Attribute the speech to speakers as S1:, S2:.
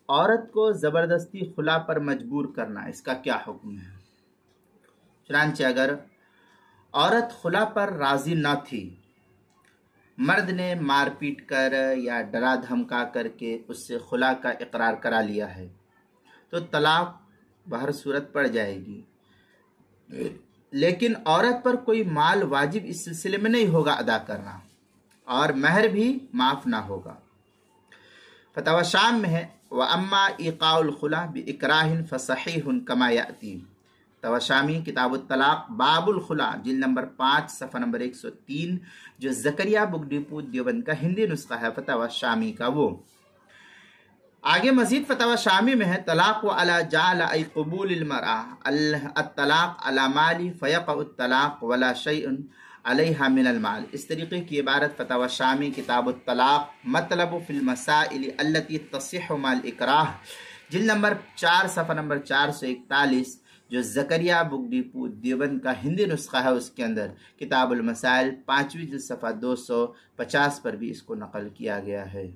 S1: औरत को ज़बरदस्ती खुला पर मजबूर करना, इसका क्या हुक्म है? चुनांचे अगर औरत खुला पर राजी न थी, मर्द ने मारपीट कर या डरा धमका करके उससे खुला का इकरार करा लिया है, तो तलाक बहर सूरत पड़ जाएगी। लेकिन औरत पर कोई माल वाजिब इस सिलसिले में नहीं होगा अदा करना, और महर भी माफ ना होगा। फतवा शाम में है, व अम्मा इकाउल खुला बि इकराहिन फसहीहुन कमा याती। तवाशामी किताब तलाक बाबुल खुला जिल्द नंबर 5 सफ़ा नंबर 103, जो ज़करिया बुक डिपो देवबंद का हिंदी नुस्खा है फतवा शामी का। वो आगे मजीद फतवा शामी में है, तलाक व अला जाल आई कबूल मरा अल-तलाक अला माली फ़यक़अ तलाक वला शैअन अलैहा मिनल माल। इस तरीके की इबारत फतवा शामी किताब तलाक मतलब फिल मसाइल अल्लती तसिह माल इकराह जिल्द नंबर 4 सफ़ा नंबर 441, जो ज़करिया बुक डिपो देवबंद का हिंदी नुस्खा है, उसके अंदर किताबुल मसाइल 5वीं जिल्द सफ़ा 250 पर भी इसको नकल किया गया है।